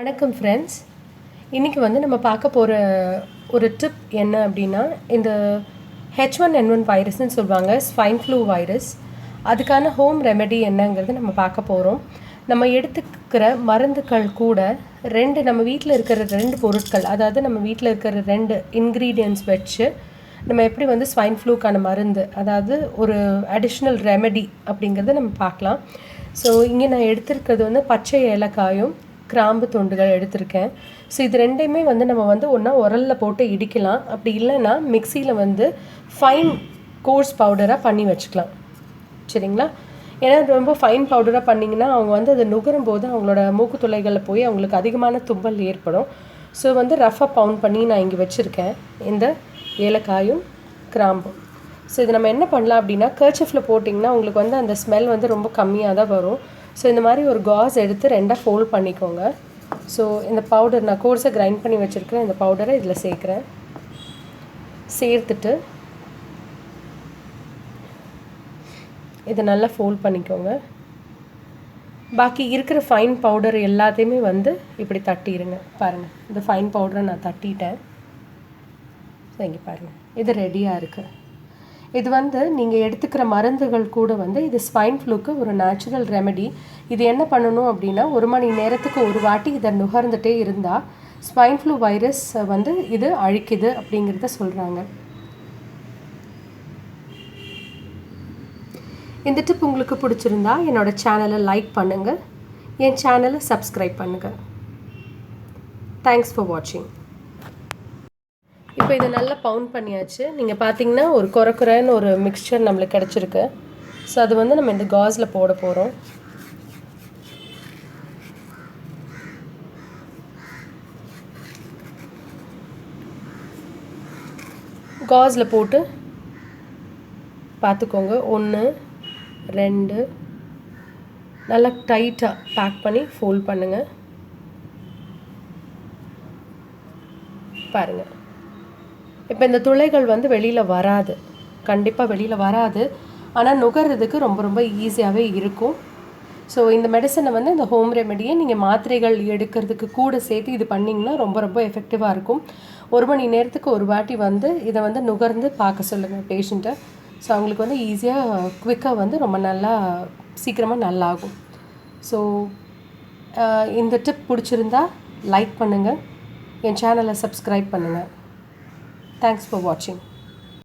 வணக்கம் ஃப்ரெண்ட்ஸ். இன்றைக்கி வந்து நம்ம பார்க்க போகிற ஒரு டிப் என்ன அப்படின்னா, இந்த H1N1 வைரஸ்ன்னு சொல்லுவாங்க, ஸ்வைன் ஃப்ளூ வைரஸ். அதுக்கான ஹோம் ரெமெடி என்னங்கிறது நம்ம பார்க்க போகிறோம். நம்ம எடுத்துக்கிற மருந்துகள் கூட நம்ம வீட்டில் இருக்கிற 2 பொருட்கள், அதாவது நம்ம வீட்டில் இருக்கிற 2 இன்க்ரீடியன்ட்ஸ் வச்சு நம்ம எப்படி வந்து ஸ்வைன் ஃப்ளூக்கான மருந்து, அதாவது ஒரு அடிஷ்னல் ரெமெடி அப்படிங்கிறத நம்ம பார்க்கலாம். ஸோ இங்கே நான் எடுத்திருக்கிறது வந்து பச்சை ஏலக்காயும் கிராம்பு துண்டுகள் எடுத்திருக்கேன். ஸோ இது ரெண்டையுமே வந்து நம்ம வந்து ஒன்றா உரலில் போட்டு இடிக்கலாம். அப்படி இல்லைன்னா மிக்சியில் வந்து ஃபைன் கோர்ஸ் பவுடராக பண்ணி வச்சுக்கலாம். சரிங்களா? ஏன்னா ரொம்ப ஃபைன் பவுடராக பண்ணிங்கன்னா அவங்க வந்து அதை நுகரும் போது அவங்களோட மூக்கு துளைகளில் போய் அவங்களுக்கு அதிகமான தும்பல் ஏற்படும். ஸோ வந்து ரஃபாக பவுண்ட் பண்ணி நான் இங்கே வச்சுருக்கேன் இந்த ஏலக்காயும் கிராம்பும். ஸோ இது நம்ம என்ன பண்ணலாம் அப்படின்னா, கர்ச்சீஃபில் போட்டிங்கன்னா உங்களுக்கு வந்து அந்த ஸ்மெல் வந்து ரொம்ப கம்மியாக தான் வரும். ஸோ இந்த மாதிரி ஒரு காஸ் எடுத்து 2ஆக ஃபோல்ட் பண்ணிக்கோங்க. ஸோ இந்த பவுடர் நான் கோர்ஸை கிரைண்ட் பண்ணி வச்சுருக்கிறேன். இந்த பவுடரை இதில் சேர்க்குறேன். சேர்த்துட்டு இதை நல்லா ஃபோல்ட் பண்ணிக்கோங்க. பாக்கி இருக்கிற ஃபைன் பவுடர் எல்லாத்தையுமே வந்து இப்படி தட்டிடுங்க. பாருங்கள், இந்த ஃபைன் பவுடரை நான் தட்டிட்டேன். ஸோ இங்கே பாருங்கள், இது ரெடியாக இருக்குது. இது வந்து நீங்கள் எடுத்துக்கிற மருந்துகள் கூட வந்து இது ஸ்வைன் ஃப்ளூக்கு ஒரு நேச்சுரல் ரெமெடி. இது என்ன பண்ணணும் அப்படின்னா, 1 மணி நேரத்துக்கு ஒரு வாட்டி இதை நுகர்ந்துட்டே இருந்தால் ஸ்வைன் ஃப்ளூ வைரஸ் வந்து இது அழிக்குது அப்படிங்கிறத சொல்கிறாங்க. இந்த டிப் உங்களுக்கு பிடிச்சிருந்தா என்னோடய சேனலை லைக் பண்ணுங்கள், என் சேனலை சப்ஸ்கிரைப் பண்ணுங்கள். தேங்க்ஸ் ஃபார் வாட்சிங். இப்போ இதை நல்லா பவுண்ட் பண்ணியாச்சு. நீங்கள் பார்த்தீங்கன்னா ஒரு குறைன்னு ஒரு மிக்சர் நம்மளுக்கு கிடச்சிருக்கு. ஸோ அது வந்து நம்ம இந்த காஸில் போட போகிறோம். காஸில் போட்டு பார்த்துக்கோங்க. 1 2 நல்லா டைட்டாக பேக் பண்ணி ஃபோல்ட் பண்ணுங்கள். பாருங்கள், இப்போ இந்த துளைகள் வந்து வெளியில் வராது, கண்டிப்பாக வெளியில் வராது. ஆனால் நுகர்றதுக்கு ரொம்ப ரொம்ப ஈஸியாகவே இருக்கும். ஸோ இந்த மெடிசனை வந்து இந்த ஹோம் ரெமெடியை நீங்கள் மாத்திரைகள் எடுக்கிறதுக்கு கூட சேர்த்து இது பண்ணிங்கன்னா ரொம்ப ரொம்ப எஃபெக்டிவாக இருக்கும். 1 மணி நேரத்துக்கு ஒரு வாட்டி வந்து இதை வந்து நுகர்ந்து பார்க்க சொல்லுங்கள் பேஷண்ட்டை. ஸோ அவங்களுக்கு வந்து ஈஸியாக குவிக்காக வந்து ரொம்ப நல்லா சீக்கிரமாக நல்லாகும். ஸோ இந்த டிப் பிடிச்சிருந்தா லைக் பண்ணுங்கள், என் சேனலை சப்ஸ்கிரைப் பண்ணுங்கள். Thanks for watching.